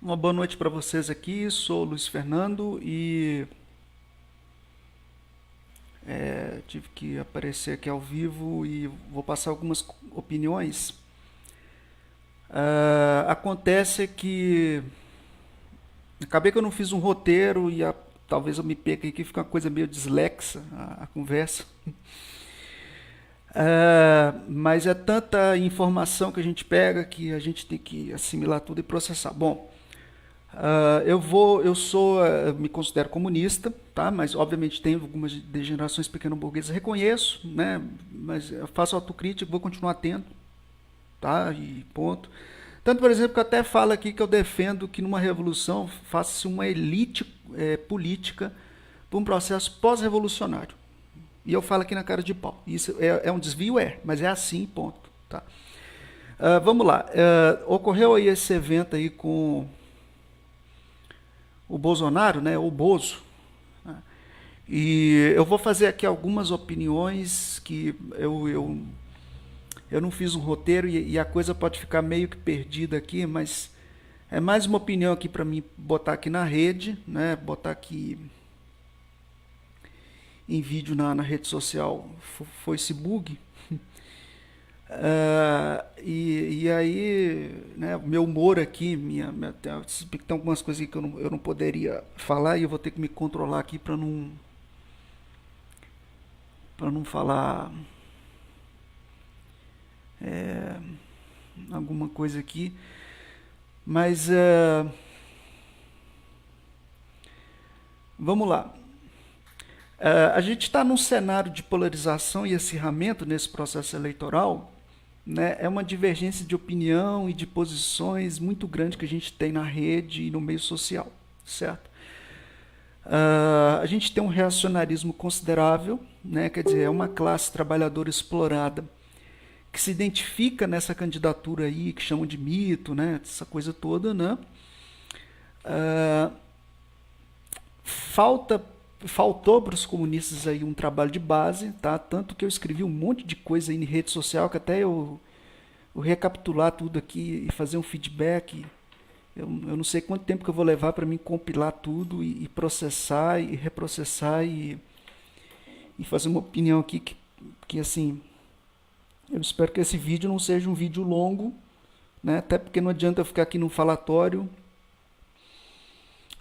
Uma boa noite para vocês aqui. Sou o Luiz Fernando e tive que aparecer aqui ao vivo e vou passar algumas opiniões. Acontece que acabei que eu não fiz um roteiro e talvez eu me pegue aqui, fica uma coisa meio dislexa a conversa. Mas é tanta informação que a gente pega que a gente tem que assimilar tudo e processar. Bom, me considero comunista, tá? Mas obviamente tenho algumas degenerações pequeno-burguesas, reconheço, né? Mas eu faço autocrítica, vou continuar tendo, tá? E ponto. Tanto, por exemplo, que eu até falo aqui que eu defendo que numa revolução faça-se uma elite política para um processo pós-revolucionário. E eu falo aqui na cara de pau. Isso é um desvio? Mas é assim, ponto. Tá? Vamos lá. Ocorreu aí esse evento aí com o Bolsonaro, né? O Bozo. Né? E eu vou fazer aqui algumas opiniões que eu não fiz um roteiro e a coisa pode ficar meio que perdida aqui, mas é mais uma opinião aqui para mim botar aqui na rede, né? Botar aqui em vídeo na rede social Facebook. E aí, né, meu humor aqui, tem algumas coisas que eu não poderia falar e eu vou ter que me controlar aqui para não falar alguma coisa aqui. Mas vamos lá. A gente está num cenário de polarização e acirramento nesse processo eleitoral, né? É uma divergência de opinião e de posições muito grande que a gente tem na rede e no meio social, certo? A gente tem um reacionarismo considerável, né? Quer dizer, é uma classe trabalhadora explorada que se identifica nessa candidatura aí, que chamam de mito, né? Essa coisa toda, né? Faltou para os comunistas aí um trabalho de base, tá? Tanto que eu escrevi um monte de coisa aí em rede social que até eu recapitular tudo aqui e fazer um feedback. Eu não sei quanto tempo que eu vou levar para mim compilar tudo e processar e reprocessar e fazer uma opinião aqui que assim, eu espero que esse vídeo não seja um vídeo longo, né? Até porque não adianta eu ficar aqui num falatório,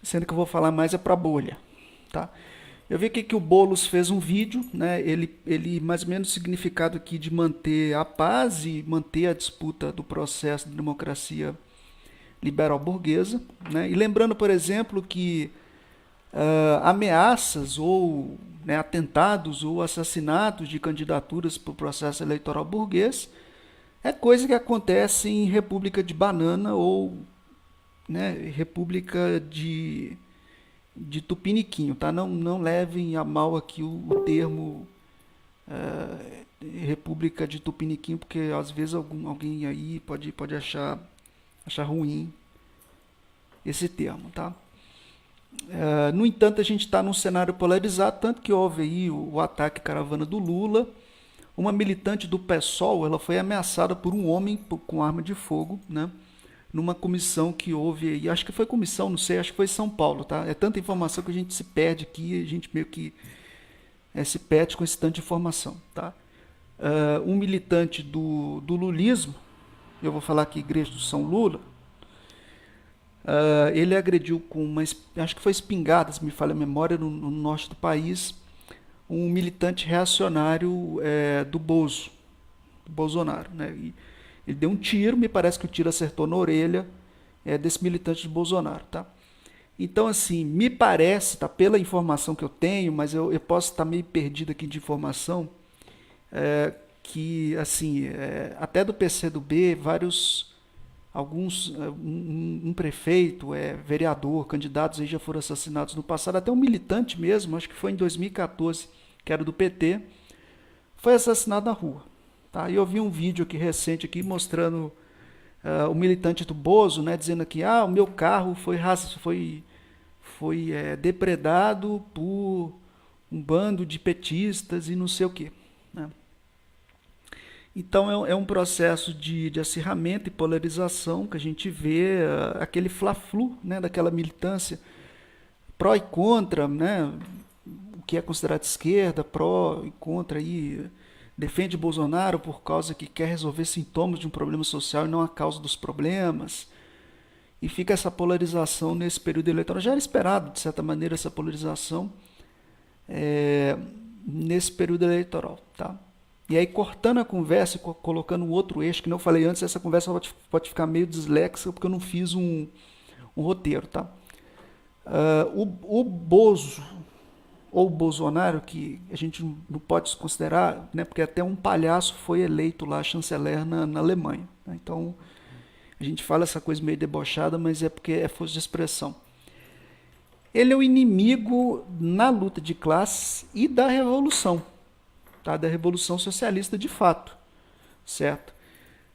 sendo que eu vou falar mais é para bolha, tá? Eu vi aqui que o Boulos fez um vídeo, né? Ele mais ou menos significado aqui de manter a paz e manter a disputa do processo de democracia liberal burguesa, né? E lembrando, por exemplo, que ameaças ou, né, atentados ou assassinatos de candidaturas para o processo eleitoral burguês é coisa que acontece em república de banana ou, né, república de tupiniquinho, tá? Não levem a mal aqui o termo república de tupiniquinho, porque às vezes alguém aí pode achar ruim esse termo, tá? No entanto, a gente está num cenário polarizado, tanto que houve aí o ataque à caravana do Lula. Uma militante do PSOL, ela foi ameaçada por um homem com arma de fogo, né? Numa comissão que houve aí, acho que foi comissão, não sei, acho que foi em São Paulo, tá? É tanta informação que a gente se perde aqui, a gente meio que se perde com esse tanto de informação, tá? Um militante do lulismo, eu vou falar aqui Igreja do São Lula, ele agrediu com acho que foi espingarda, se me falha a memória, no norte do país, um militante reacionário do Bolsonaro, né? E ele deu um tiro, me parece que o tiro acertou na orelha desse militante de Bolsonaro, tá? Então, assim, me parece, tá, pela informação que eu tenho, mas eu posso estar meio perdido aqui de informação, que, assim, até do PCdoB, um prefeito, vereador, candidatos aí já foram assassinados no passado, até um militante mesmo, acho que foi em 2014, que era do PT, foi assassinado na rua. Tá? E eu vi um vídeo aqui recente aqui mostrando o militante do Bozo, né, dizendo aqui, o meu carro foi depredado por um bando de petistas e não sei o quê. Né? Então é um processo de acirramento e polarização que a gente vê, aquele fla-flu, né, daquela militância pró e contra, né, o que é considerado esquerda, pró e contra, aí, defende Bolsonaro por causa que quer resolver sintomas de um problema social e não a causa dos problemas. E fica essa polarização nesse período eleitoral. Já era esperado, de certa maneira, essa polarização nesse período eleitoral. Tá? E aí, cortando a conversa e colocando um outro eixo, que não falei antes, essa conversa pode ficar meio disléxica, porque eu não fiz um roteiro. Tá? O Bozo, ou Bolsonaro, que a gente não pode considerar, né, porque até um palhaço foi eleito lá chanceler na Alemanha. Né? Então, a gente fala essa coisa meio debochada, mas é porque é força de expressão. Ele é o inimigo na luta de classes e da revolução, tá? Da revolução socialista de fato, certo?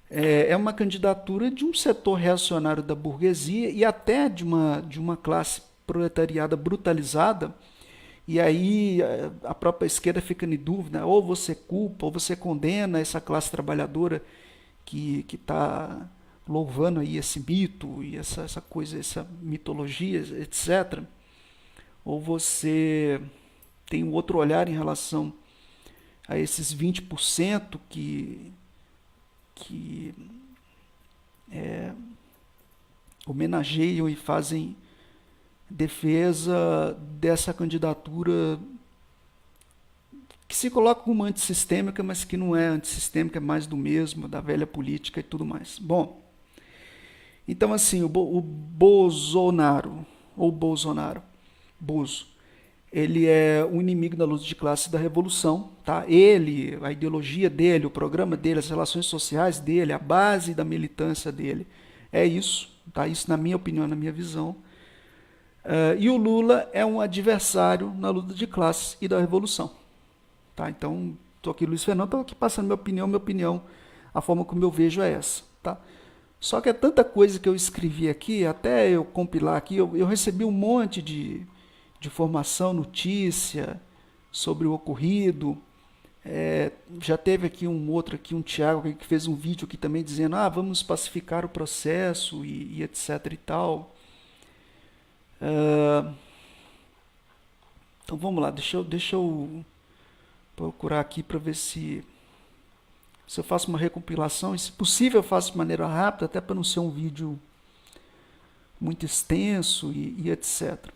É uma candidatura de um setor reacionário da burguesia e até de uma classe proletariada brutalizada. E aí a própria esquerda fica em dúvida, ou você culpa, ou você condena essa classe trabalhadora que está louvando aí esse mito e essa coisa, essa mitologia, etc. Ou você tem um outro olhar em relação a esses 20% que homenageiam e fazem defesa dessa candidatura que se coloca como antissistêmica, mas que não é antissistêmica, é mais do mesmo, da velha política e tudo mais. Bom, então assim, o Bolsonaro, ou Bolsonaro, Bozo, ele é um inimigo da luta de classe da revolução, tá? Ele, a ideologia dele, o programa dele, as relações sociais dele, a base da militância dele, é isso, tá? Isso na minha opinião, na minha visão. E o Lula é um adversário na luta de classes e da revolução. Tá? Então, estou aqui, Luiz Fernando, estou aqui passando minha opinião, a forma como eu vejo é essa. Tá? Só que é tanta coisa que eu escrevi aqui, até eu compilar aqui, eu recebi um monte de informação, notícia sobre o ocorrido. Já teve aqui um Thiago, que fez um vídeo aqui também dizendo, vamos pacificar o processo e etc e tal. Então vamos lá, deixa eu procurar aqui para ver se eu faço uma recompilação, e se possível eu faço de maneira rápida, até para não ser um vídeo muito extenso e etc.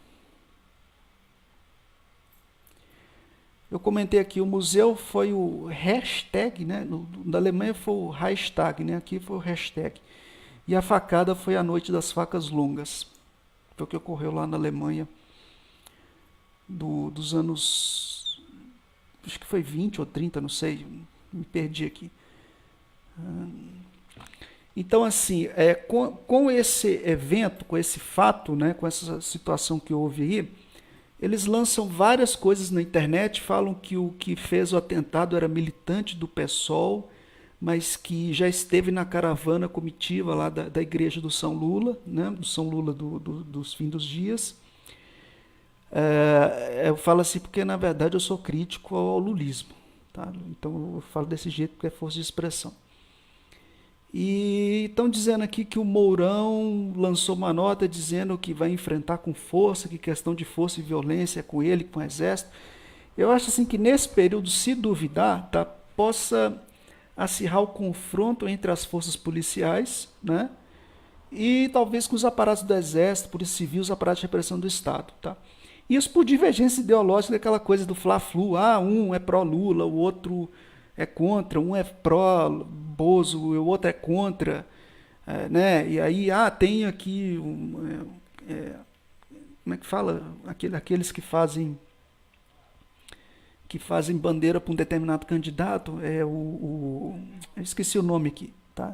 Eu comentei aqui, o museu foi o hashtag, né? Na Alemanha foi o hashtag, né? Aqui foi o hashtag. E a facada foi a Noite das Facas Longas. Foi o que ocorreu lá na Alemanha dos anos, acho que foi 20 ou 30, não sei, me perdi aqui. Então, assim, com esse evento, com esse fato, né, com essa situação que houve aí, eles lançam várias coisas na internet, falam que o que fez o atentado era militante do PSOL, mas que já esteve na caravana comitiva lá da igreja do São Lula, né, do São Lula dos fins dos dias. Eu falo assim porque, na verdade, eu sou crítico ao lulismo. Tá? Então, eu falo desse jeito porque é força de expressão. E estão dizendo aqui que o Mourão lançou uma nota dizendo que vai enfrentar com força, que questão de força e violência é com ele, com o exército. Eu acho assim que nesse período, se duvidar, tá, possa acirrar o confronto entre as forças policiais, né, e talvez com os aparatos do exército, polícia civil, os aparatos de repressão do Estado. Tá? Isso por divergência ideológica, daquela coisa do fla-flu, um é pró-Lula, o outro é contra, um é pró-Bozo, o outro é contra, né? E aí, tem aqui, como é que fala? Aqueles que fazem bandeira para um determinado candidato, eu esqueci o nome aqui, tá?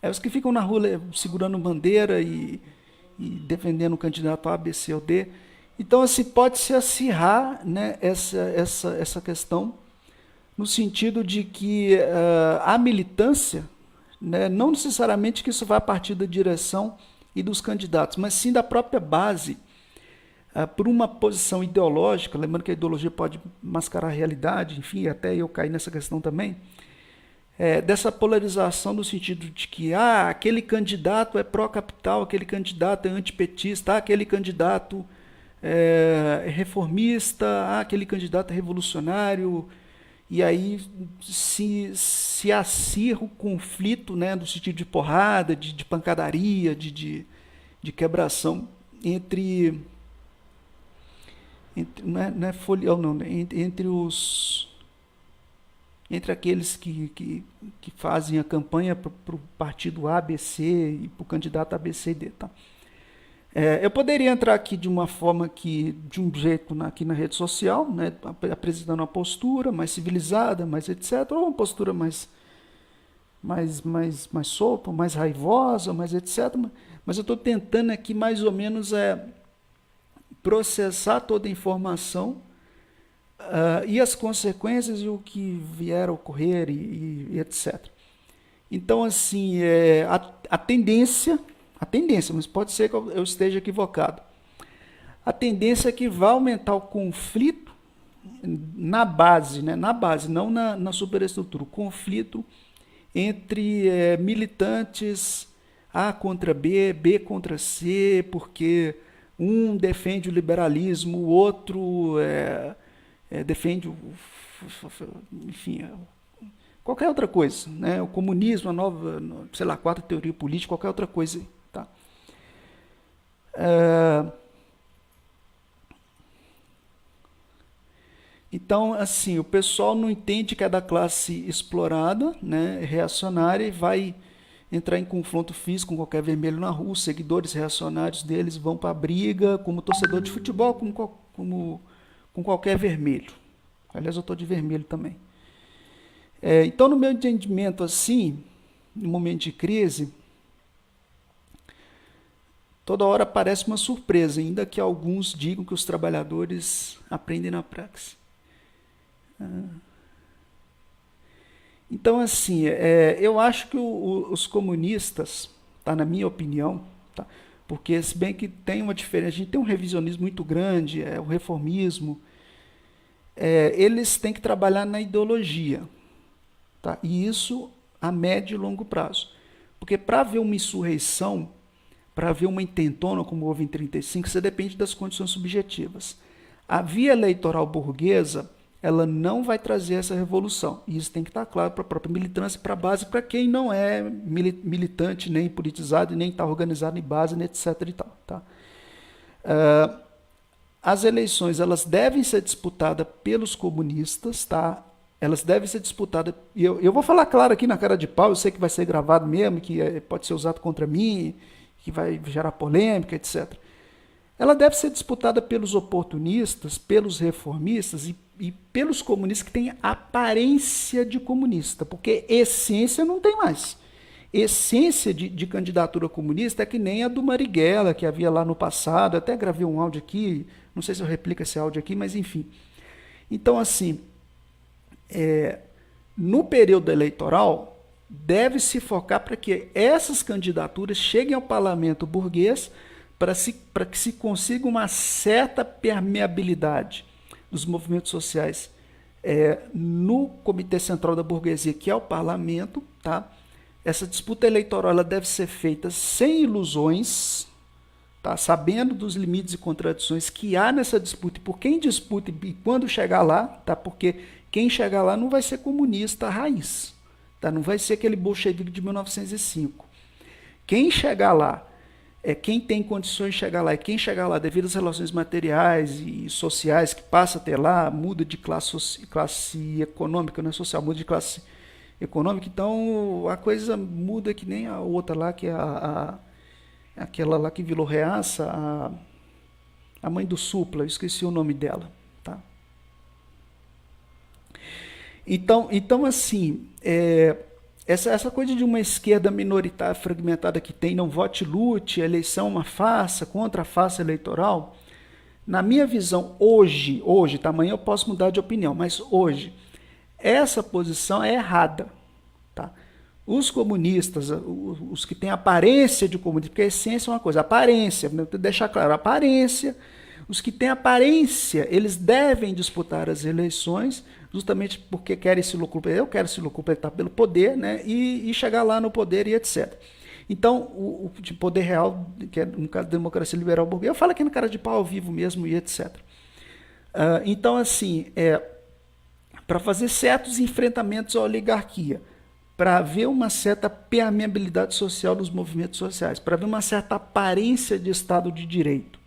Os que ficam na rua segurando bandeira e defendendo o candidato A, B, C ou D. Então, assim, pode-se acirrar, né, essa questão, no sentido de que a militância, né, não necessariamente que isso vai partir da direção e dos candidatos, mas sim da própria base, por uma posição ideológica, lembrando que a ideologia pode mascarar a realidade, enfim, até eu caí nessa questão também, dessa polarização no sentido de que aquele candidato é pró-capital, aquele candidato é antipetista, aquele candidato é reformista, aquele candidato é revolucionário, e aí se acirra o conflito, né, no sentido de porrada, de pancadaria, de quebração não é folião, não, entre aqueles que fazem a campanha para o partido A, B, C e para o candidato A, B, C e D. Tá? Eu poderia entrar aqui de uma forma de um jeito aqui na rede social, né, apresentando uma postura mais civilizada, mais etc., ou uma postura mais solta, mais raivosa, mais etc. Mas eu estou tentando aqui mais ou menos processar toda a informação e as consequências e o que vier a ocorrer e etc. Então, assim, a tendência, mas pode ser que eu esteja equivocado, a tendência é que vai aumentar o conflito na base, né? Na base, não na superestrutura, o conflito entre militantes A contra B, B contra C, porque um defende o liberalismo, o outro defende enfim, qualquer outra coisa, né? O comunismo, a nova, sei lá, quarta teoria política, qualquer outra coisa. Tá? Então, assim, o pessoal não entende que é da classe explorada, né, reacionária, e vai entrar em confronto físico com qualquer vermelho na rua. Os seguidores reacionários deles vão para a briga, como torcedor de futebol, com qualquer vermelho. Aliás, eu estou de vermelho também. Então, no meu entendimento, assim, no momento de crise, toda hora parece uma surpresa, ainda que alguns digam que os trabalhadores aprendem na praxis. Então, assim, eu acho que os comunistas, tá, na minha opinião, tá, porque se bem que tem uma diferença, a gente tem um revisionismo muito grande, o reformismo, eles têm que trabalhar na ideologia, tá, e isso a médio e longo prazo. Porque para haver uma insurreição, para haver uma intentona, como houve em 1935, você depende das condições subjetivas. A via eleitoral burguesa, ela não vai trazer essa revolução. E isso tem que estar claro para a própria militância, para a base, para quem não é militante, nem politizado, nem está organizado em base, etc. E tal, tá? As eleições, elas devem ser disputadas pelos comunistas, tá? Elas devem ser disputadas, e eu vou falar claro aqui na cara de pau, eu sei que vai ser gravado mesmo, que pode ser usado contra mim, que vai gerar polêmica, etc. Ela deve ser disputada pelos oportunistas, pelos reformistas e pelos comunistas que têm aparência de comunista, porque essência não tem mais. Essência de candidatura comunista é que nem a do Marighella, que havia lá no passado, até gravei um áudio aqui, não sei se eu replico esse áudio aqui, mas enfim. Então, assim, no período eleitoral, deve-se focar para que essas candidaturas cheguem ao parlamento burguês para que se consiga uma certa permeabilidade dos movimentos sociais no Comitê Central da Burguesia, que é o parlamento. Tá? Essa disputa eleitoral ela deve ser feita sem ilusões, tá? Sabendo dos limites e contradições que há nessa disputa, e por quem disputa e quando chegar lá, tá? Porque quem chegar lá não vai ser comunista raiz, tá? Não vai ser aquele bolchevique de 1905. Quem chegar lá quem tem condições de chegar lá, e quem chegar lá devido às relações materiais e sociais que passa a ter lá, muda de classe econômica, não é social, muda de classe econômica, então a coisa muda que nem a outra lá, que é aquela lá que virou reaça, a mãe do Supla, eu esqueci o nome dela. Tá? Então assim, essa coisa de uma esquerda minoritária fragmentada que tem, não vote, lute, a eleição é uma farsa, contra a farsa eleitoral, na minha visão, hoje, tá? Amanhã eu posso mudar de opinião, mas hoje, essa posição é errada. Tá? Os comunistas, os que têm aparência de comunismo, porque a essência é uma coisa, aparência, deixar claro, aparência, Os que têm aparência, eles devem disputar as eleições, justamente porque querem se locupletar, eu quero se locupletar pelo poder, né, e chegar lá no poder e etc. Então, o de poder real, que é no caso da democracia liberal burguesa, eu falo aqui no cara de pau ao vivo mesmo e etc. Então, assim, para fazer certos enfrentamentos à oligarquia, para haver uma certa permeabilidade social dos movimentos sociais, para haver uma certa aparência de Estado de Direito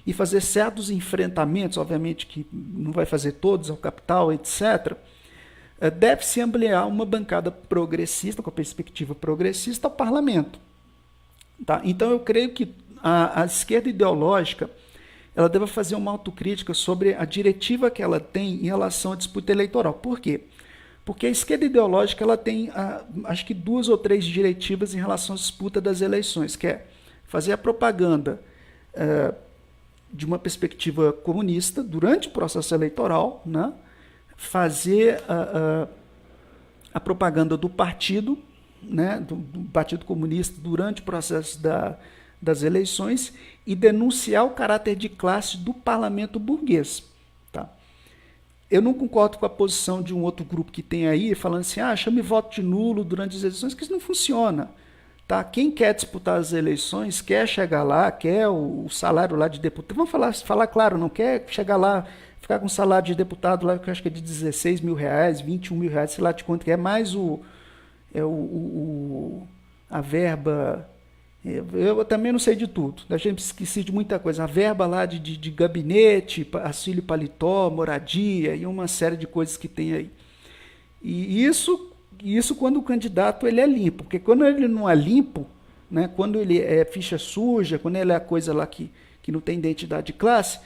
e fazer certos enfrentamentos, obviamente que não vai fazer todos ao capital, etc., deve-se ampliar uma bancada progressista, com a perspectiva progressista, ao parlamento. Tá? Então eu creio que a esquerda ideológica ela deve fazer uma autocrítica sobre a diretiva que ela tem em relação à disputa eleitoral. Por quê? Porque a esquerda ideológica ela tem, acho que 2 ou 3 diretivas em relação à disputa das eleições, que é fazer a propaganda de uma perspectiva comunista durante o processo eleitoral, né? Fazer a propaganda do partido, né? do Partido Comunista durante o processo das eleições e denunciar o caráter de classe do parlamento burguês. Tá? Eu não concordo com a posição de um outro grupo que tem aí, falando assim, chame voto de nulo durante as eleições, que isso não funciona. Tá? Quem quer disputar as eleições, quer chegar lá, quer o salário lá de deputado, vamos falar claro, não quer chegar lá, ficar com o salário de deputado lá, que eu acho que é de 16 mil reais, 21 mil reais, sei lá de quanto que é, mais a verba. Eu também não sei de tudo, a gente esqueci de muita coisa. A verba lá de gabinete, auxílio paletó, moradia e uma série de coisas que tem aí. E isso quando o candidato ele é limpo, porque quando ele não é limpo, né, quando ele é ficha suja, quando ele é a coisa lá que não tem identidade de classe,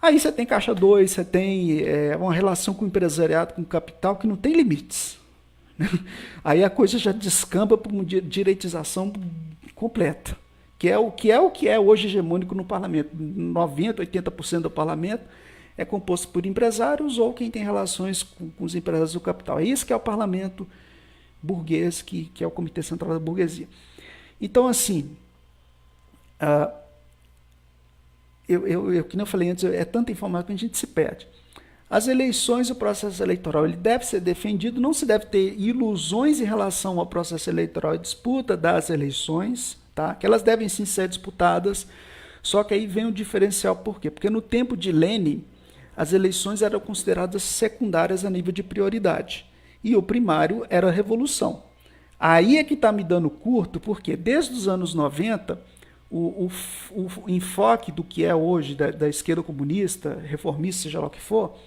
aí você tem caixa 2, você tem uma relação com o empresariado, com o capital que não tem limites. Aí a coisa já descamba para uma direitização completa, que é o que é hoje hegemônico no parlamento. 90%, 80% do parlamento é composto por empresários ou quem tem relações com os empresários do capital. É isso que é o parlamento burguês, que é o Comitê Central da Burguesia. Então, assim, como eu falei antes, é tanta informação que a gente se perde. As eleições, o processo eleitoral, ele deve ser defendido, não se deve ter ilusões em relação ao processo eleitoral e disputa das eleições, tá? Que elas devem sim ser disputadas, só que aí vem o diferencial, por quê? Porque no tempo de Lenin, as eleições eram consideradas secundárias a nível de prioridade, e o primário era a revolução. Aí é que está me dando curto, porque desde os anos 90, o enfoque do que é hoje da esquerda comunista, reformista, seja lá o que for,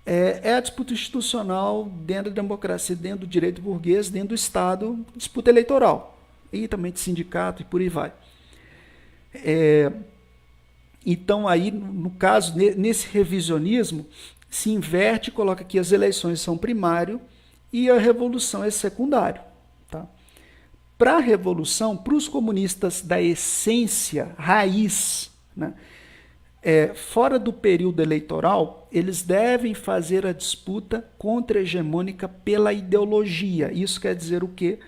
é a disputa institucional dentro da democracia, dentro do direito burguês, dentro do Estado, disputa eleitoral, e também de sindicato e por aí vai. Então, aí, no caso, nesse revisionismo, se inverte e coloca que as eleições são primário e a revolução é secundário. Tá? Para a revolução, para os comunistas da essência, raiz, né? Fora do período eleitoral, eles devem fazer a disputa contra-hegemônica pela ideologia. Isso quer dizer o quê?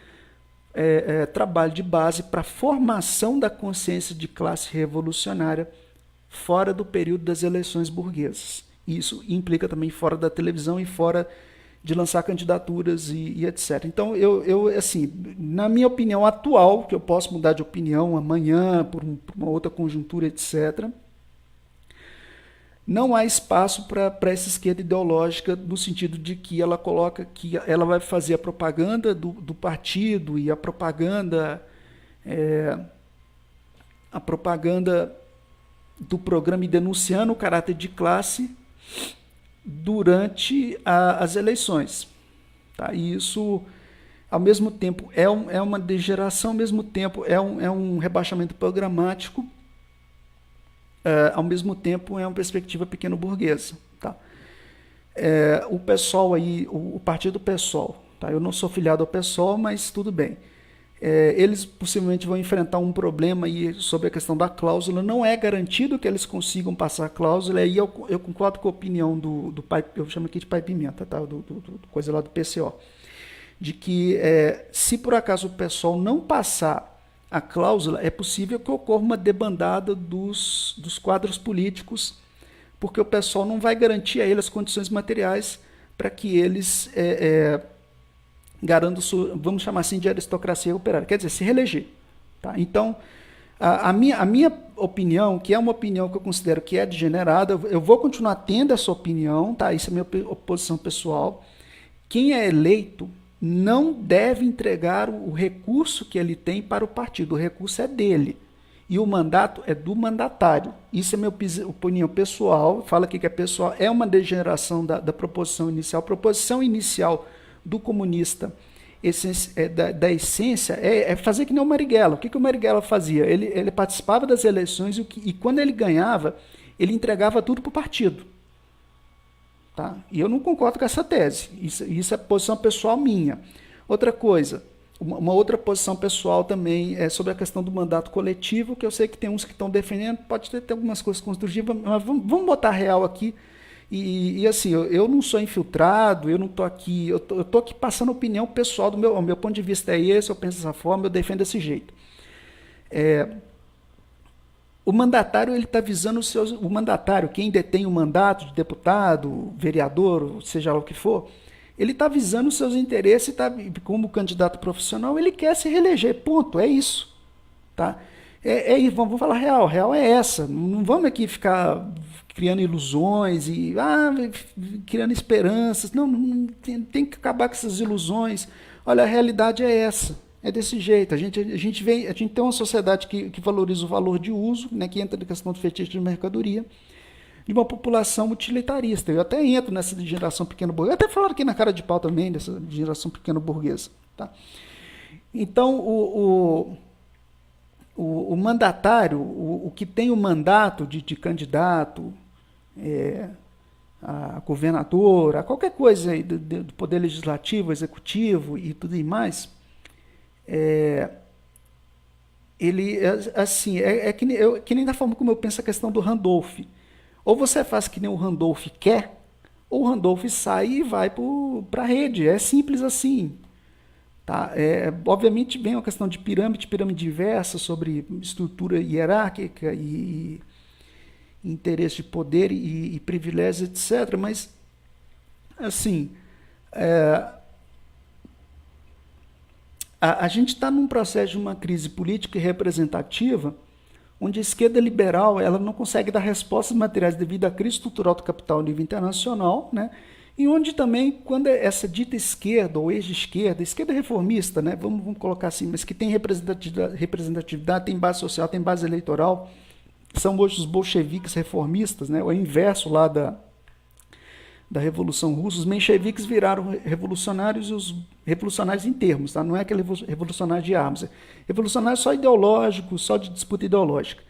Trabalho de base para a formação da consciência de classe revolucionária fora do período das eleições burguesas. Isso implica também fora da televisão e fora de lançar candidaturas e etc. Então, assim, na minha opinião atual, que eu posso mudar de opinião amanhã por uma outra conjuntura, etc., não há espaço para essa esquerda ideológica no sentido de que ela coloca que ela vai fazer a propaganda do partido e a propaganda do programa e denunciando o caráter de classe durante as eleições. Tá? E isso, ao mesmo tempo, é uma degeneração, ao mesmo tempo é um rebaixamento programático, ao mesmo tempo é uma perspectiva pequeno-burguesa. Tá? O PSOL aí, o partido PSOL, tá? Eu não sou filiado ao PSOL, mas tudo bem. Eles possivelmente vão enfrentar um problema aí sobre a questão da cláusula. Não é garantido que eles consigam passar a cláusula. Aí eu concordo com a opinião do pai, eu chamo aqui de pai Pimenta, tá? do coisa lá do PCO, de que se por acaso o PSOL não passar a cláusula, é possível que ocorra uma debandada dos quadros políticos, porque o pessoal não vai garantir a eles as condições materiais para que eles garantam, vamos chamar assim, de aristocracia operária, quer dizer, se reeleger. Tá? Então, a minha opinião, que é uma opinião que eu considero que é degenerada, eu vou continuar tendo essa opinião, tá? Isso é minha posição pessoal. Quem é eleito não deve entregar o recurso que ele tem para o partido, o recurso é dele. E o mandato é do mandatário. Isso é minha opinião pessoal, fala aqui que é pessoal, é uma degeneração da proposição inicial. A proposição inicial do comunista, da essência, é fazer que nem o Marighella. O que o Marighella fazia? Ele participava das eleições e quando ele ganhava, ele entregava tudo para o partido. Tá? E eu não concordo com essa tese. Isso é posição pessoal minha. Outra coisa, uma outra posição pessoal também é sobre a questão do mandato coletivo, que eu sei que tem uns que estão defendendo, pode ter algumas coisas construtivas, mas vamos botar real aqui. E assim, eu não sou infiltrado, eu não estou aqui, eu tô aqui passando opinião pessoal do o meu ponto de vista é esse, eu penso dessa forma, eu defendo desse jeito. O mandatário, ele está visando o mandatário, quem detém o mandato de deputado, vereador, seja lá o que for, ele está visando os seus interesses, como candidato profissional, ele quer se reeleger, ponto, é isso. Tá? Vamos falar real é essa, não vamos aqui ficar criando ilusões e criando esperanças, não tem que acabar com essas ilusões. Olha, a realidade é essa, é desse jeito, a gente tem uma sociedade que valoriza o valor de uso, né, que entra na questão do fetiche de mercadoria, de uma população utilitarista. Eu até entro nessa geração pequeno-burguesa, até falaram aqui na cara de pau também, dessa geração pequeno-burguesa. Tá? Então, o mandatário, o que tem o mandato de candidato a governador, a qualquer coisa aí do poder legislativo, executivo e tudo mais, ele assim, que nem da forma como eu penso a questão do Randolph. Ou você faz que nem o Randolph quer, ou o Randolph sai e vai para a rede. É simples assim. Tá? Obviamente vem uma questão de pirâmide inversa, sobre estrutura hierárquica e interesse de poder e privilégios, etc. Mas, assim, a gente está num processo de uma crise política e representativa onde a esquerda liberal ela não consegue dar respostas materiais devido à crise estrutural do capital a nível internacional, né? E onde também, quando essa dita esquerda ou ex-esquerda, esquerda reformista, né? Vamos colocar assim, mas que tem representatividade, tem base social, tem base eleitoral, são hoje os bolcheviques reformistas, né? O inverso lá da Revolução Russa. Os mencheviques viraram revolucionários, e os revolucionários em termos, tá? Não é aquele revolucionário de armas, é revolucionário só ideológico, só de disputa ideológica.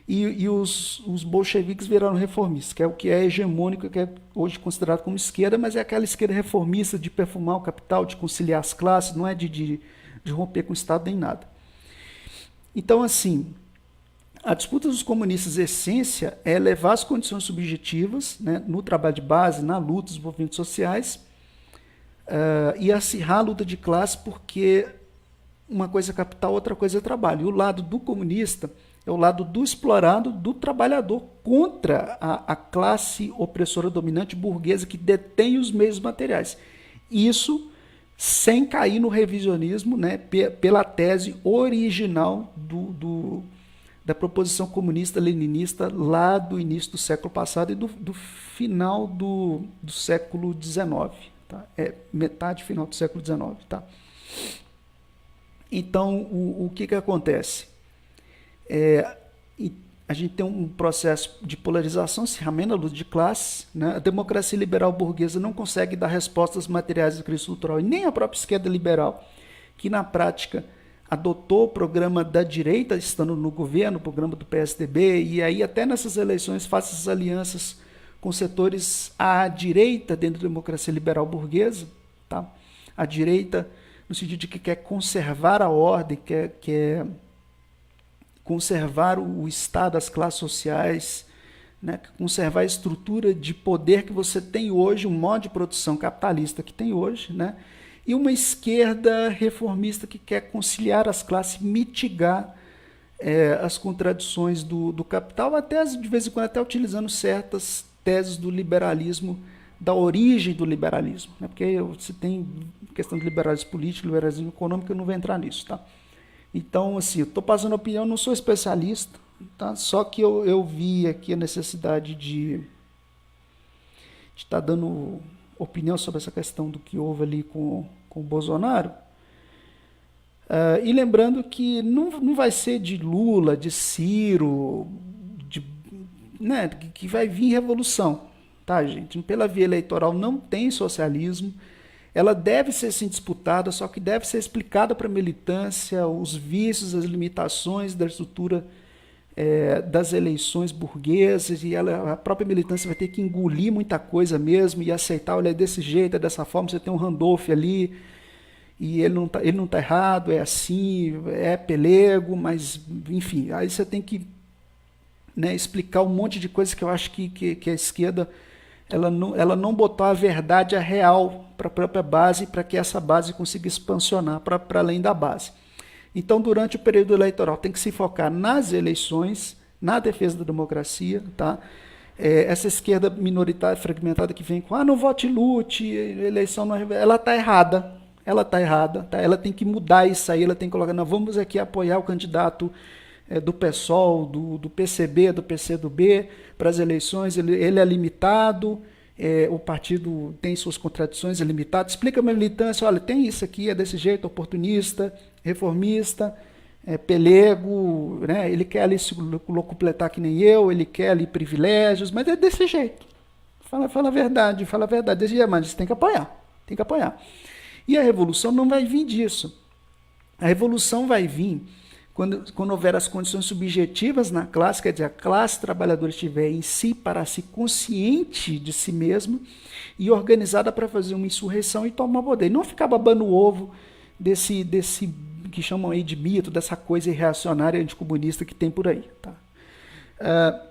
E os bolcheviques viraram reformistas, que é o que é hegemônico, que é hoje considerado como esquerda, mas é aquela esquerda reformista de perfumar o capital, de conciliar as classes, não é de romper com o Estado nem nada. Então, assim, a disputa dos comunistas, a essência, é levar as condições subjetivas, né, no trabalho de base, na luta dos movimentos sociais, e acirrar a luta de classe, porque uma coisa é capital, outra coisa é trabalho. E o lado do comunista é o lado do explorado, do trabalhador, contra a classe opressora dominante burguesa que detém os meios materiais. Isso sem cair no revisionismo, né, pela tese original da proposição comunista leninista lá do início do século passado e do final do século XIX. Tá? Metade final do século XIX. Tá? Então, o que acontece? A gente tem um processo de polarização, acirramento da luta de classes, né? A democracia liberal burguesa não consegue dar respostas materiais à crise estrutural, e nem a própria esquerda liberal, que na prática adotou o programa da direita, estando no governo, o programa do PSDB, e aí até nessas eleições faz essas alianças com setores à direita dentro da democracia liberal burguesa, tá? A direita no sentido de que quer conservar a ordem, quer conservar o Estado, as classes sociais, né? Conservar a estrutura de poder que você tem hoje, o modo de produção capitalista que tem hoje, né? e uma esquerda reformista que quer conciliar as classes, mitigar as contradições do capital, até de vez em quando até utilizando certas teses do liberalismo, da origem do liberalismo, né? Porque você tem questão de liberalismo político, liberalismo econômico, eu não vou entrar nisso, tá? Então, assim, eu estou passando opinião, não sou especialista, tá? Só que eu vi aqui a necessidade de estar dando opinião sobre essa questão do que houve ali com o Bolsonaro. E lembrando que não vai ser de Lula, de Ciro, né, que vai vir revolução, tá, gente? Pela via eleitoral não tem socialismo, ela deve ser sim disputada, só que deve ser explicada para a militância os vícios, as limitações da estrutura das eleições burguesas, e a própria militância vai ter que engolir muita coisa mesmo e aceitar, olha, é desse jeito, é dessa forma, você tem um Randolph ali, e ele não tá errado, é assim, é pelego, mas, enfim, aí você tem que, né, explicar um monte de coisas que eu acho que a esquerda ela não botou a verdade, a real, para a própria base, para que essa base consiga expansionar para além da base. Então, durante o período eleitoral, tem que se focar nas eleições, na defesa da democracia, tá? Essa esquerda minoritária, fragmentada, que vem com, não vote e lute, eleição não é... Ela está errada, tá? Ela tem que mudar isso aí, ela tem que colocar, não, vamos aqui apoiar o candidato do PSOL, do PCB, do PCdoB, para as eleições, ele é limitado, o partido tem suas contradições, é limitado, explica a minha militância, olha, tem isso aqui, é desse jeito, oportunista, reformista, pelego, né? Ele quer ali se locupletar que nem eu, ele quer ali privilégios, mas é desse jeito. Fala a verdade, mas você tem que apoiar. E a revolução não vai vir disso. A revolução vai vir quando houver as condições subjetivas na classe, quer dizer, a classe trabalhadora estiver em si, para si, consciente de si mesma e organizada para fazer uma insurreição e tomar poder. E não ficar babando o ovo desse que chamam aí de mito, dessa coisa reacionária anticomunista que tem por aí. Tá?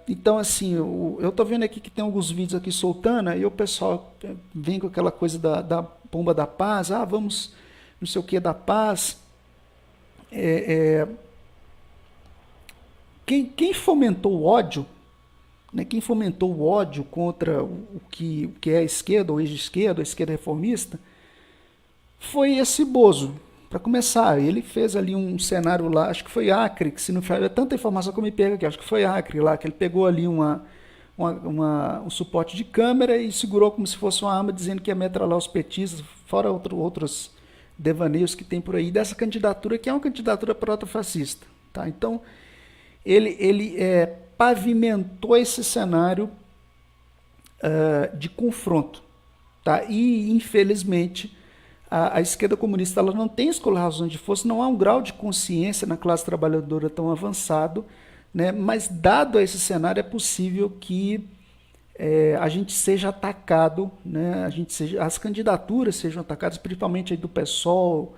Então, assim, eu estou vendo aqui que tem alguns vídeos aqui soltando, e o pessoal vem com aquela coisa da pomba da paz, vamos não sei o que da paz. Quem fomentou o ódio, né, quem fomentou o ódio contra o que é a esquerda, ou ex-esquerda, a esquerda reformista, foi esse Bozo. Para começar, ele fez ali um cenário lá, acho que foi Acre, que se não for, é tanta informação que eu me pego aqui, acho que foi Acre lá, que ele pegou ali um suporte de câmera e segurou como se fosse uma arma, dizendo que ia metralhar os petistas, fora outros devaneios que tem por aí, dessa candidatura, que é uma candidatura proto-fascista. Tá? Então, ele pavimentou esse cenário de confronto. Tá? E, infelizmente, a esquerda comunista ela não tem escolha razão de força, não há um grau de consciência na classe trabalhadora tão avançado, né? Mas, dado esse cenário, é possível que a gente seja atacado, né? As candidaturas sejam atacadas, principalmente aí do PSOL,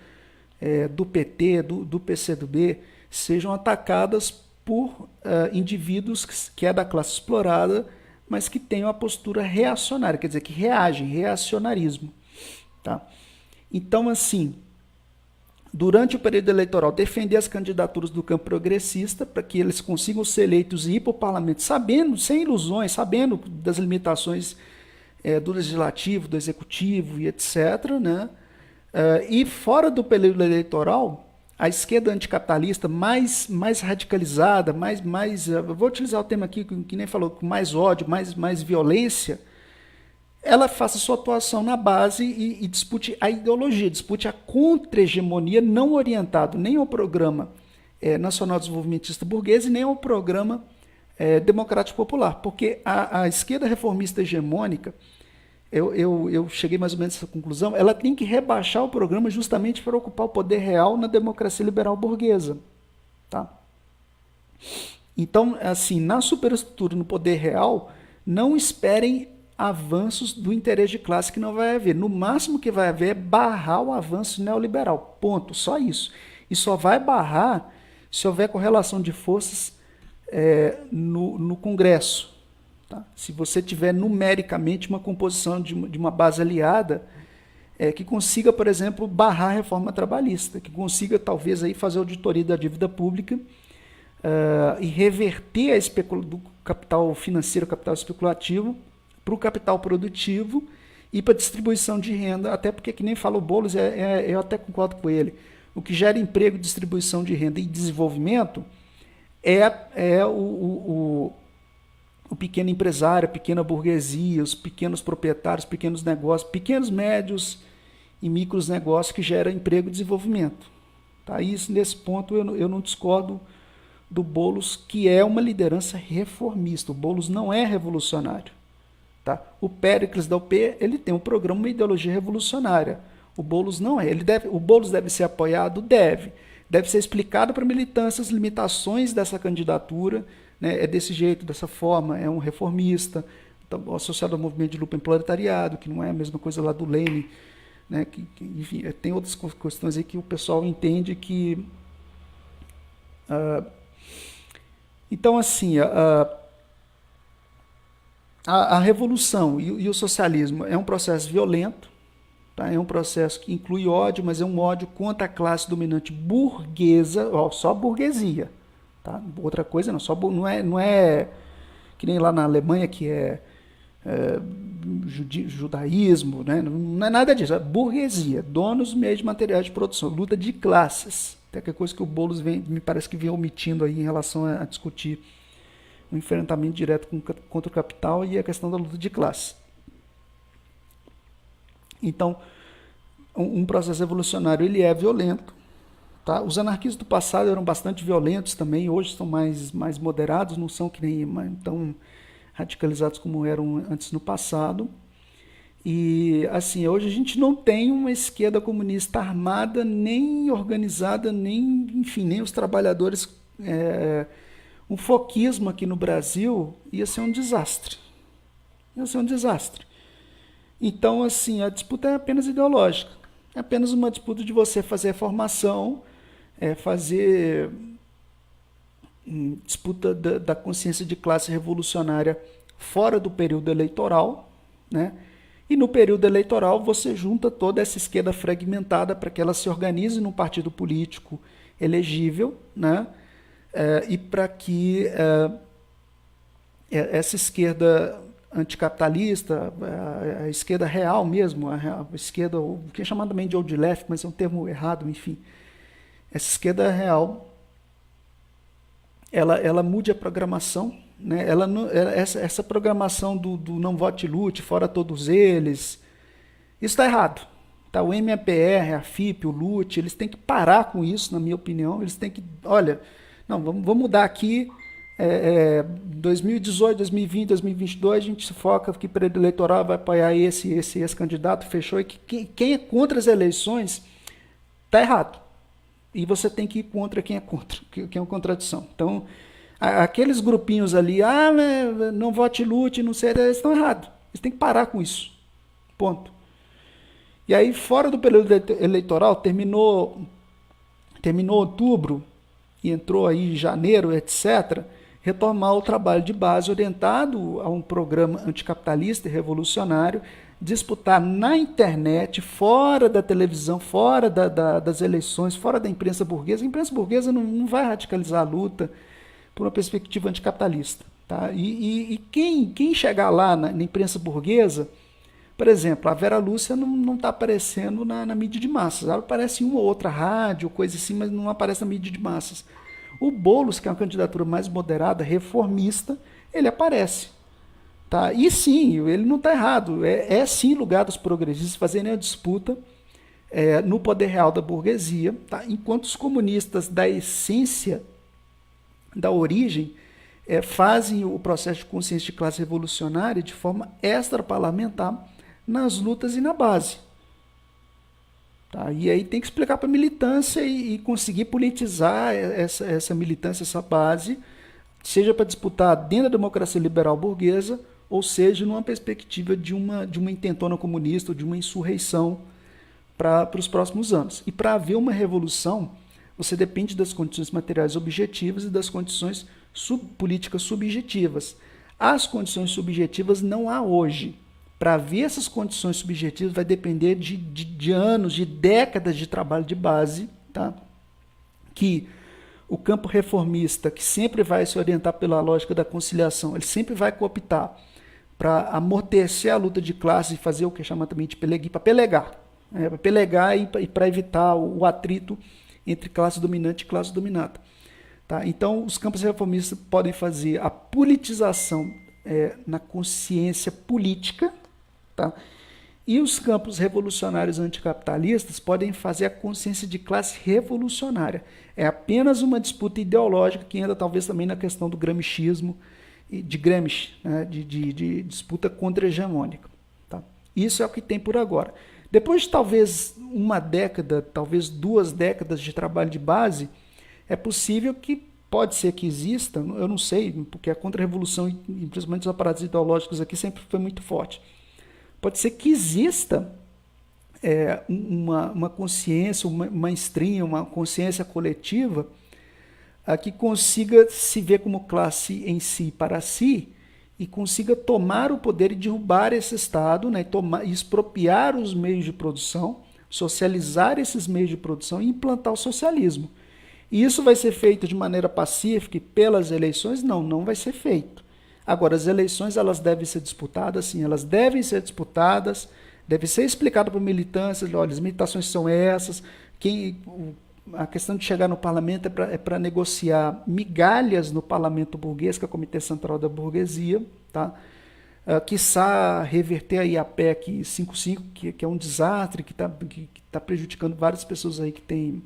do PT, do PCdoB, sejam atacadas por indivíduos que é da classe explorada, mas que têm uma postura reacionária, quer dizer, que reagem, reacionarismo. Tá? Então, assim, durante o período eleitoral, defender as candidaturas do campo progressista para que eles consigam ser eleitos e ir para o parlamento, sabendo, sem ilusões, sabendo das limitações do legislativo, do executivo e etc., né? E fora do período eleitoral, a esquerda anticapitalista mais radicalizada, eu vou utilizar o termo aqui que nem falou, com mais ódio, mais violência, ela faça sua atuação na base e dispute a ideologia, dispute a contra-hegemonia, não orientado nem ao programa nacional desenvolvimentista burguês e nem ao programa democrático popular, porque a esquerda reformista hegemônica, eu cheguei mais ou menos a essa conclusão, ela tem que rebaixar o programa justamente para ocupar o poder real na democracia liberal burguesa. Tá? Então, assim, na superestrutura, no poder real, não esperem avanços do interesse de classe, que não vai haver. No máximo que vai haver é barrar o avanço neoliberal. Ponto. Só isso. E só vai barrar se houver correlação de forças no Congresso. Tá? Se você tiver numericamente uma composição de uma base aliada que consiga, por exemplo, barrar a reforma trabalhista, que consiga talvez aí fazer auditoria da dívida pública e reverter do capital financeiro, capital especulativo, para o capital produtivo e para a distribuição de renda, até porque, que nem fala o Boulos, eu até concordo com ele, o que gera emprego, distribuição de renda e desenvolvimento é o pequeno empresário, a pequena burguesia, os pequenos proprietários, pequenos negócios, pequenos, médios e micros negócios que geram emprego e desenvolvimento. Tá? Isso, nesse ponto eu não discordo do Boulos, que é uma liderança reformista. O Boulos não é revolucionário. Tá? O Péricles da UP, ele tem um programa, uma ideologia revolucionária. O Boulos não é. O Boulos deve ser apoiado? Deve. Deve ser explicado para a militância as limitações dessa candidatura, né? É desse jeito, dessa forma, é um reformista, associado ao movimento de luta em proletariado, que não é a mesma coisa lá do Lenin, né? Enfim, tem outras questões aí que o pessoal entende que... então, assim, a revolução e o socialismo é um processo violento, tá? É um processo que inclui ódio, mas é um ódio contra a classe dominante burguesa, só burguesia. Tá? Outra coisa não é que nem lá na Alemanha, que é judaísmo, né? Não é nada disso, é burguesia, donos dos meios de materiais de produção, luta de classes. Até que coisa que o Boulos me parece que vem omitindo aí em relação a discutir o enfrentamento direto contra o capital e a questão da luta de classe. Então, um processo revolucionário ele é violento. Tá? Os anarquistas do passado eram bastante violentos também, hoje são mais moderados, não são que nem tão radicalizados como eram antes no passado. E assim, hoje a gente não tem uma esquerda comunista armada, nem organizada, nem os trabalhadores. Um foquismo aqui no Brasil ia ser um desastre. Ia ser um desastre. Então, assim, a disputa é apenas ideológica. É apenas uma disputa de você fazer a formação, fazer disputa da consciência de classe revolucionária fora do período eleitoral, né? E no período eleitoral você junta toda essa esquerda fragmentada para que ela se organize num partido político elegível, né? E para que essa esquerda anticapitalista, a esquerda real mesmo, a esquerda, o que é chamado também de old left, mas é um termo errado, enfim. Essa esquerda real, ela mude a programação, né? Essa programação do não vote lute, fora todos eles, isso está errado. Tá? O MAPR, a FIP, o LUT, eles têm que parar com isso, na minha opinião. Eles têm que, olha, não, vamos mudar aqui. 2018, 2020, 2022, a gente se foca que período eleitoral vai apoiar esse candidato, fechou, e quem é contra as eleições está errado. E você tem que ir contra quem é contra, que é uma contradição. Então, aqueles grupinhos ali, não vote lute, não sei, eles estão errados. Eles têm que parar com isso. Ponto. E aí, fora do período eleitoral, terminou outubro, e entrou aí janeiro, etc., retomar o trabalho de base orientado a um programa anticapitalista e revolucionário, disputar na internet, fora da televisão, fora das eleições, fora da imprensa burguesa. A imprensa burguesa não vai radicalizar a luta por uma perspectiva anticapitalista. Tá? E quem chegar lá na imprensa burguesa, por exemplo, a Vera Lúcia não está aparecendo na mídia de massas. Ela aparece em uma ou outra rádio, coisa assim, mas não aparece na mídia de massas. O Boulos, que é uma candidatura mais moderada, reformista, ele aparece. Tá? E sim, ele não está errado. É sim lugar dos progressistas fazerem a disputa no poder real da burguesia, tá? Enquanto os comunistas da essência, da origem, fazem o processo de consciência de classe revolucionária de forma extraparlamentar nas lutas e na base. Tá? E aí tem que explicar para a militância e conseguir politizar essa militância, essa base, seja para disputar dentro da democracia liberal burguesa, ou seja, numa perspectiva de uma intentona comunista ou de uma insurreição para os próximos anos. E para haver uma revolução, você depende das condições materiais objetivas e das condições políticas subjetivas. As condições subjetivas não há hoje. para ver essas condições subjetivas vai depender de anos, de décadas de trabalho de base, tá? Que o campo reformista, que sempre vai se orientar pela lógica da conciliação, ele sempre vai cooptar para amortecer a luta de classe e fazer o que chama também de para pelegar, né? Para pelegar e para evitar o atrito entre classe dominante e classe dominada. Tá? Então, os campos reformistas podem fazer a politização na consciência política, tá? E os campos revolucionários anticapitalistas podem fazer a consciência de classe revolucionária. É apenas uma disputa ideológica que entra talvez também na questão do gramscismo, de Gramsci, né? de disputa contra-hegemônica. Tá? Isso é o que tem por agora. Depois de talvez uma década, talvez 2 décadas de trabalho de base, é possível que, pode ser que exista, eu não sei, porque a contra-revolução, principalmente os aparatos ideológicos aqui, sempre foi muito forte. Pode ser que exista uma consciência, uma estrinha, uma consciência coletiva que consiga se ver como classe em si, para si, e consiga tomar o poder e derrubar esse Estado, né, e expropriar os meios de produção, socializar esses meios de produção e implantar o socialismo. E isso vai ser feito de maneira pacífica e pelas eleições? Não, não vai ser feito. Agora, as eleições elas devem ser disputadas, sim, elas devem ser disputadas, deve ser explicado para a militância, olha, as limitações são essas, a questão de chegar no parlamento é para negociar migalhas no parlamento burguês, que é o Comitê Central da Burguesia, tá? Quiçá reverter aí a PEC 55, que é um desastre, que tá prejudicando várias pessoas aí que tem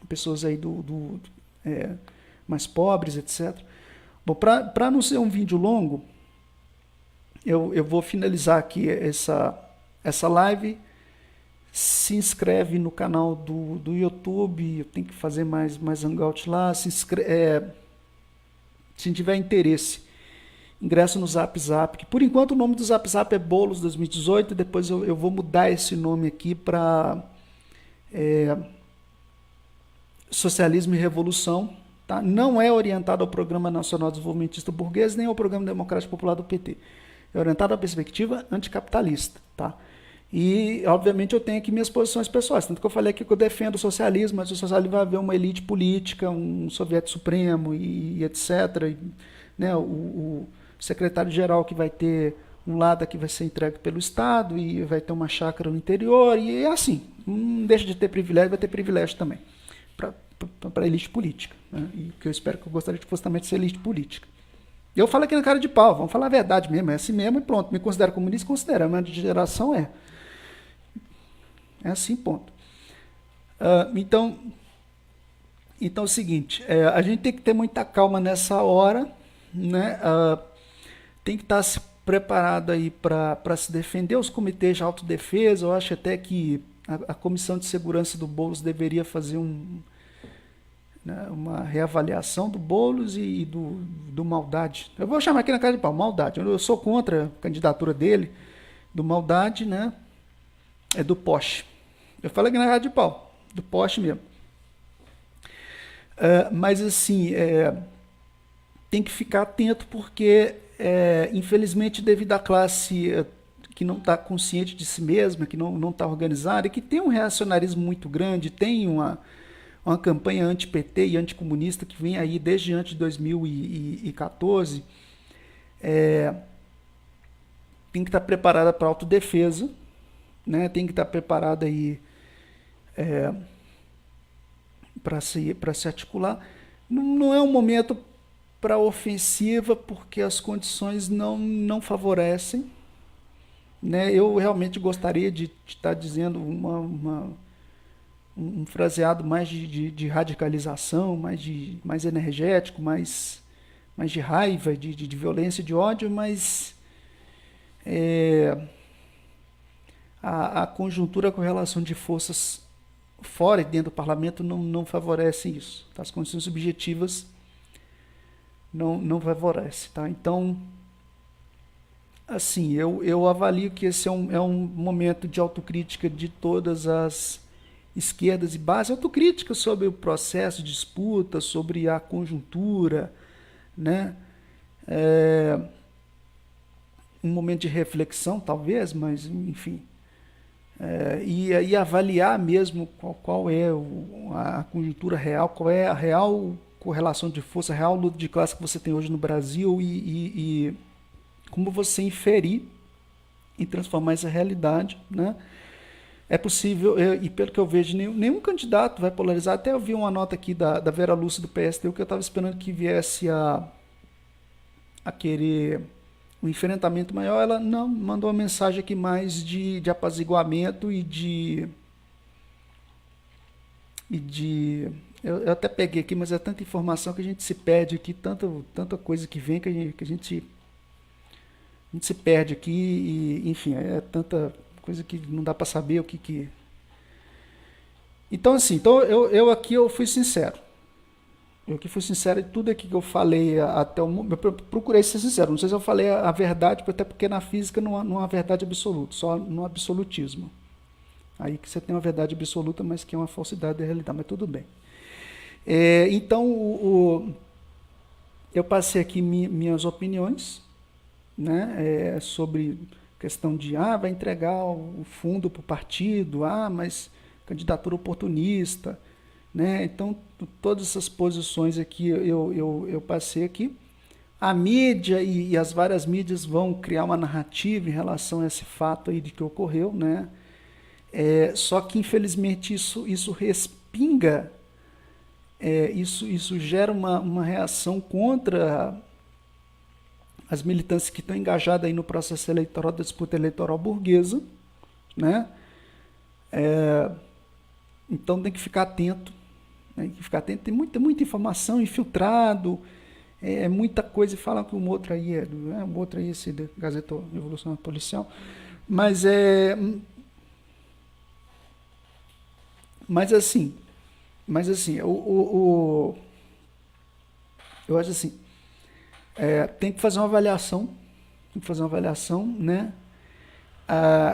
pessoas aí mais pobres, etc. Bom, para não ser um vídeo longo, eu vou finalizar aqui essa live. Se inscreve no canal do YouTube, eu tenho que fazer mais hangout lá. Se tiver interesse, ingresso no Zap Zap, que por enquanto o nome do Zap Zap é Boulos 2018, depois eu vou mudar esse nome aqui para Socialismo e Revolução. Tá? Não é orientado ao Programa Nacional Desenvolvimentista Burguês, nem ao Programa Democrático Popular do PT. É orientado à perspectiva anticapitalista. Tá? E, obviamente, eu tenho aqui minhas posições pessoais. Tanto que eu falei aqui que eu defendo o socialismo, mas o socialismo vai haver uma elite política, um soviético supremo e etc. E, né, o secretário-geral que vai ter um lado que vai ser entregue pelo Estado e vai ter uma chácara no interior. E é assim. Não deixa de ter privilégio, vai ter privilégio também. Para a elite política. Né? E que eu gostaria que fosse também de ser elite política. Eu falo aqui na cara de pau, vamos falar a verdade mesmo, é assim mesmo e pronto. Me considero comunista, considero, mas de geração é. É assim, ponto. Então é o seguinte, a gente tem que ter muita calma nessa hora, né? Tem que estar preparado aí para se defender. Os comitês de autodefesa, eu acho até que a Comissão de Segurança do Boulos deveria fazer uma reavaliação do Boulos e do Maldade. Eu vou chamar aqui na cara de pau, Maldade. Eu sou contra a candidatura dele, do Maldade, né? É do Poche. Eu falo aqui na cara de pau, do Poche mesmo. Mas assim, tem que ficar atento porque, infelizmente, devido à classe que não está consciente de si mesma, que não está organizada, e que tem um reacionarismo muito grande, tem uma campanha anti-PT e anticomunista que vem aí desde antes de 2014, tem que estar preparada para autodefesa, né? Tem que estar preparada aí para se articular. Não é um momento para ofensiva porque as condições não favorecem. Né? Eu realmente gostaria de estar dizendo um fraseado mais de radicalização, mais energético, mais de raiva, de violência, de ódio, mas a conjuntura com relação de forças fora e dentro do parlamento não favorece isso. Tá? As condições subjetivas não favorecem. Tá? Então, assim, eu avalio que esse é um momento de autocrítica de todas as esquerdas e bases, autocrítica sobre o processo de disputa, sobre a conjuntura, né? um momento de reflexão, talvez, mas enfim, e avaliar mesmo qual é a conjuntura real, qual é a real correlação de força, a real luta de classe que você tem hoje no Brasil e como você inferir e transformar essa realidade, né? É possível, e pelo que eu vejo, nenhum candidato vai polarizar. Até eu vi uma nota aqui da Vera Lúcia do PSDU que eu estava esperando que viesse a querer um enfrentamento maior. Ela não mandou uma mensagem aqui mais de apaziguamento eu até peguei aqui, mas é tanta informação que a gente se perde aqui, tanta coisa que vem que a gente se perde aqui, e enfim, é tanta coisa que não dá para saber o que. Então, assim, eu aqui eu fui sincero. Eu aqui fui sincero em tudo aqui que eu falei até o momento. Eu procurei ser sincero. Não sei se eu falei a verdade, até porque na física não há verdade absoluta, só no absolutismo. Aí que você tem uma verdade absoluta, mas que é uma falsidade da realidade, mas tudo bem. Então, eu passei aqui minhas opiniões, né, sobre questão de, vai entregar o fundo para o partido, mas candidatura oportunista, né? Então, todas essas posições aqui eu passei aqui. A mídia e as várias mídias vão criar uma narrativa em relação a esse fato aí de que ocorreu, né? Só que, infelizmente, isso respinga, isso gera uma reação contra as militâncias que estão engajadas aí no processo eleitoral, da disputa eleitoral burguesa, né? Então tem que ficar atento, né? Tem que ficar atento. Tem muita informação infiltrado, muita coisa. Fala que o outro aí o outro aí esse da Gazeta Revolução Policial, mas assim, eu acho assim, tem que fazer uma avaliação, né?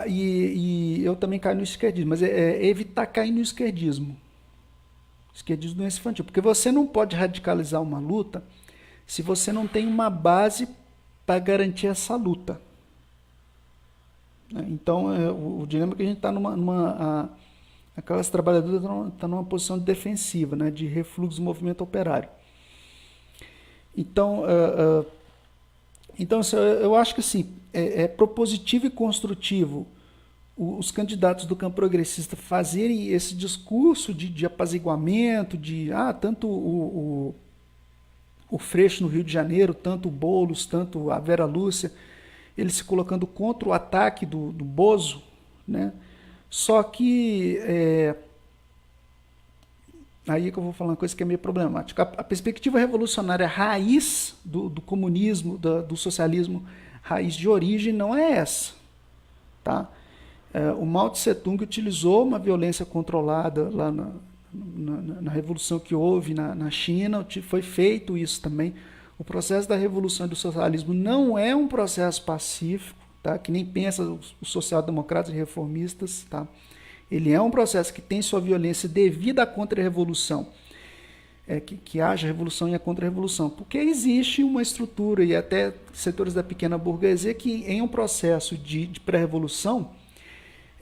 E eu também caio no esquerdismo, mas evitar cair no esquerdismo. Esquerdismo não é infantil, porque você não pode radicalizar uma luta se você não tem uma base para garantir essa luta. Então, o dilema é que a gente está a classe trabalhadora está numa posição defensiva, né, de refluxo do movimento operário. Então, eu acho que assim, é propositivo e construtivo os candidatos do campo progressista fazerem esse discurso de apaziguamento, tanto o Freixo no Rio de Janeiro, tanto o Boulos, tanto a Vera Lúcia, eles se colocando contra o ataque do Bozo, né? Só que aí é que eu vou falar uma coisa que é meio problemática. A perspectiva revolucionária raiz do comunismo, do socialismo, raiz de origem, não é essa. Tá? O Mao Tse Tung utilizou uma violência controlada lá na revolução que houve na China, foi feito isso também. O processo da revolução e do socialismo não é um processo pacífico, tá? Que nem pensa os social-democratas e reformistas. Tá? Ele é um processo que tem sua violência devido à contra-revolução, que haja revolução e a contra-revolução, porque existe uma estrutura e até setores da pequena burguesia que em um processo de pré-revolução,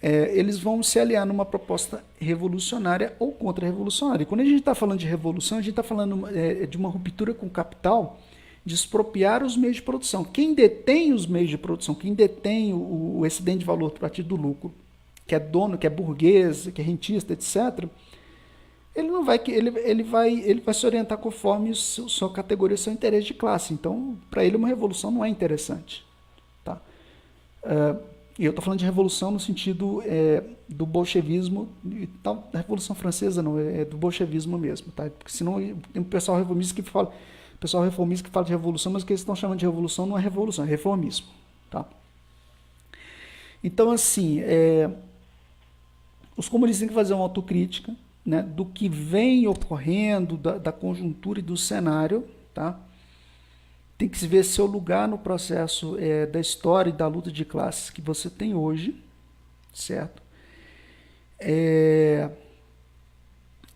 eles vão se aliar numa proposta revolucionária ou contra-revolucionária. E quando a gente está falando de revolução, a gente está falando de uma ruptura com o capital, de expropriar os meios de produção. Quem detém os meios de produção, quem detém o excedente de valor a partir do lucro, que é dono, que é burguês, que é rentista, etc., ele não vai, ele vai se orientar conforme sua categoria, seu interesse de classe. Então, para ele, uma revolução não é interessante. Tá? E eu estou falando de revolução no sentido do bolchevismo, tal, da Revolução Francesa não, do bolchevismo mesmo. Tá? Porque senão tem um pessoal reformista que fala de revolução, mas o que eles estão chamando de revolução não é revolução, é reformismo. Tá? Então, assim, os comunistas têm que fazer uma autocrítica, né, do que vem ocorrendo, da conjuntura e do cenário. Tá? Tem que se ver seu lugar no processo da história e da luta de classes que você tem hoje, certo?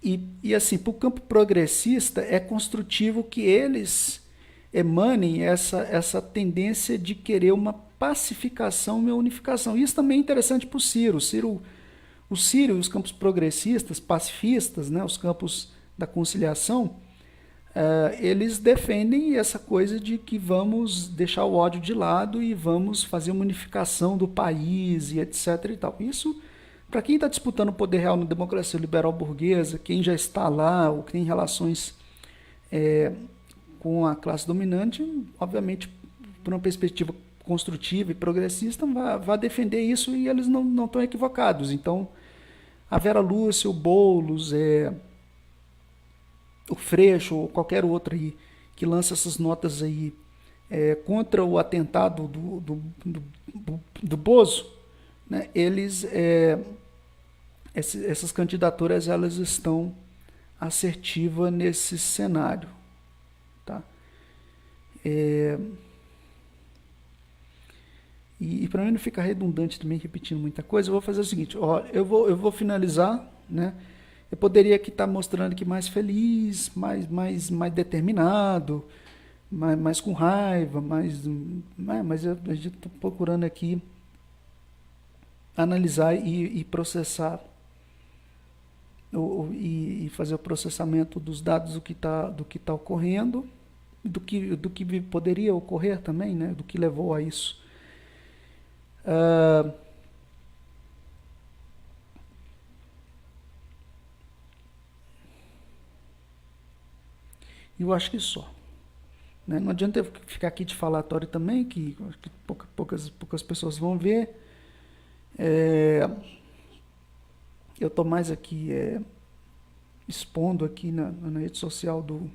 E assim, para o campo progressista, é construtivo que eles emanem essa tendência de querer uma pacificação e unificação. Isso também é interessante para o Ciro. O Ciro e os campos progressistas, pacifistas, né, os campos da conciliação, eles defendem essa coisa de que vamos deixar o ódio de lado e vamos fazer uma unificação do país e etc. e tal. Isso, para quem está disputando o poder real na democracia liberal burguesa, quem já está lá ou que tem relações com a classe dominante, obviamente, por uma perspectiva construtiva e progressista, vai defender isso e eles não estão equivocados. Então, a Vera Lúcia, o Boulos, o Freixo ou qualquer outro aí que lança essas notas aí contra o atentado do Bozo, né, essas candidaturas elas estão assertivas nesse cenário. Tá? E para mim não ficar redundante também, repetindo muita coisa, eu vou fazer o seguinte, ó, eu vou finalizar, né? Eu poderia aqui estar mostrando que mais feliz, mais determinado, mais com raiva, mas a gente está procurando aqui analisar e processar e fazer o processamento dos dados do que tá ocorrendo, do que poderia ocorrer também, né? Do que levou a isso. Eu acho que só. Né? Não adianta eu ficar aqui de falatório também, que poucas pessoas vão ver. Eu estou mais aqui expondo aqui na rede social do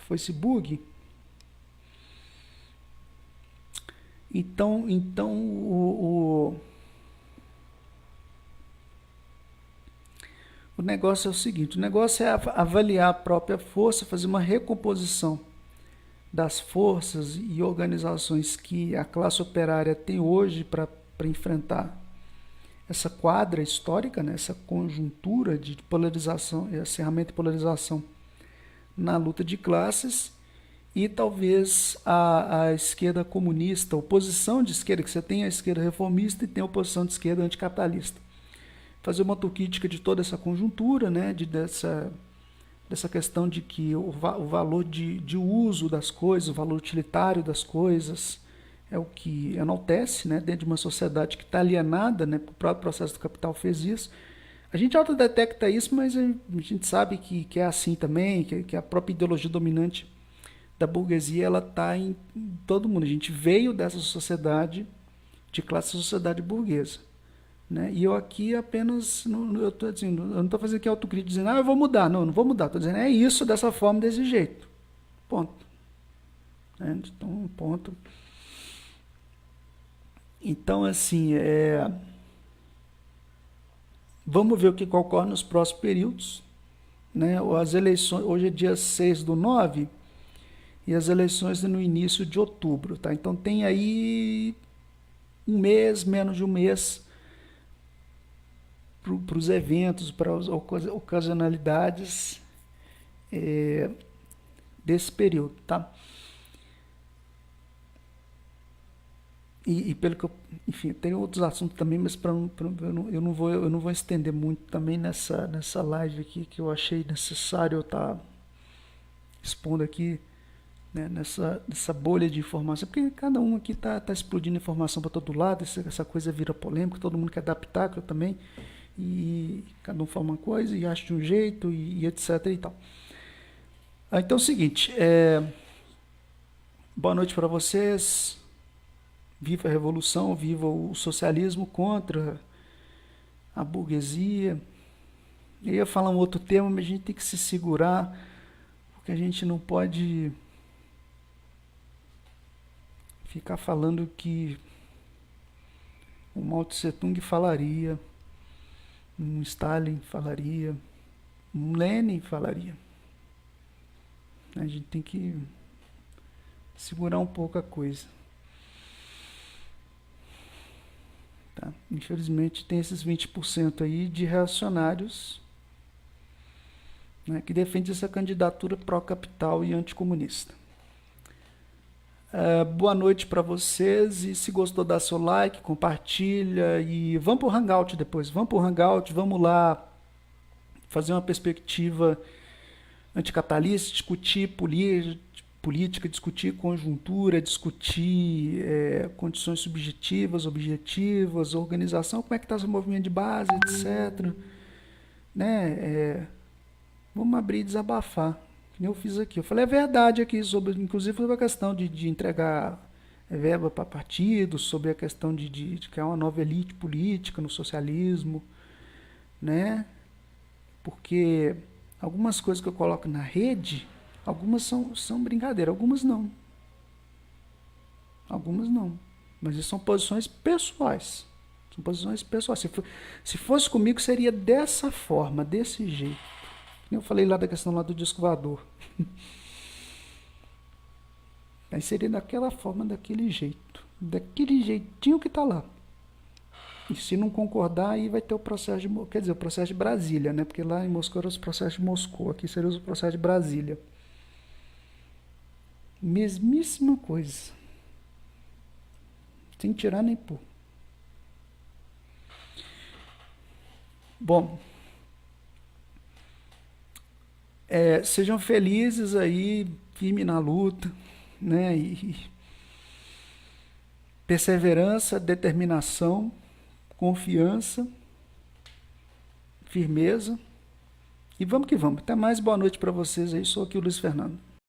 Facebook. Então o negócio é o seguinte, o negócio é avaliar a própria força, fazer uma recomposição das forças e organizações que a classe operária tem hoje para enfrentar essa quadra histórica, né, essa conjuntura de polarização, acirramento e polarização na luta de classes, e talvez a esquerda comunista, a oposição de esquerda, que você tem a esquerda reformista e tem a oposição de esquerda anticapitalista. Fazer uma autocrítica de toda essa conjuntura, né, dessa questão de que o valor de uso das coisas, o valor utilitário das coisas, é o que enaltece, né, dentro de uma sociedade que está alienada, né, o próprio processo do capital fez isso. A gente autodetecta isso, mas a gente sabe que é assim também, que a própria ideologia dominante da burguesia ela está em todo mundo. A gente veio dessa sociedade de classe, sociedade burguesa. Né? E eu aqui apenas, eu não estou fazendo aqui autocrítica dizendo, eu vou mudar. Não vou mudar. Estou dizendo, é isso, dessa forma, desse jeito. Ponto. Né? Então, ponto. Então, assim, vamos ver o que ocorre nos próximos períodos. Né? As eleições, hoje é dia 6/9, e as eleições no início de outubro. Tá? Então, tem aí um mês, menos de um mês, para os eventos, para as ocasionalidades desse período, tá? E pelo que enfim, tem outros assuntos também, mas eu não vou estender muito também nessa live aqui, que eu achei necessário eu estar expondo aqui, né, nessa bolha de informação, porque cada um aqui tá explodindo informação para todo lado, essa coisa vira polêmica, todo mundo quer adaptar, eu também, e cada um fala uma coisa e acha de um jeito e etc e tal. Então é o seguinte, boa noite para vocês, viva a revolução, viva o socialismo contra a burguesia. Eu ia falar um outro tema, mas a gente tem que se segurar, porque a gente não pode ficar falando que o Mao Tse Tung falaria, um Stalin falaria, um Lenin falaria. A gente tem que segurar um pouco a coisa. Tá? Infelizmente tem esses 20% aí de reacionários, né, que defendem essa candidatura pró-capital e anticomunista. Boa noite para vocês e se gostou, dá seu like, compartilha e vamos pro Hangout depois. Vamos pro Hangout, vamos lá fazer uma perspectiva anticapitalista, discutir política, discutir conjuntura, discutir condições subjetivas, objetivas, organização, como é que está o movimento de base, etc. Né? Vamos abrir e desabafar, que nem eu fiz aqui. Eu falei a verdade aqui, inclusive sobre a questão de entregar verba para partidos, sobre a questão de criar uma nova elite política no socialismo, né? Porque algumas coisas que eu coloco na rede, algumas são brincadeira, algumas não. Algumas não. Mas isso são posições pessoais. São posições pessoais. Se fosse comigo, seria dessa forma, desse jeito. Eu falei lá da questão lá do disco voador. Aí seria daquela forma, daquele jeito. Daquele jeitinho que está lá. E se não concordar, aí vai ter o processo de... Quer dizer, o processo de Brasília, né? Porque lá em Moscou era o processo de Moscou. Aqui seria o processo de Brasília. Mesmíssima coisa. Sem tirar nem pôr. Bom... sejam felizes aí, firme na luta, né? E perseverança, determinação, confiança, firmeza. E vamos que vamos. Até mais, boa noite para vocês aí. Sou aqui o Luiz Fernando.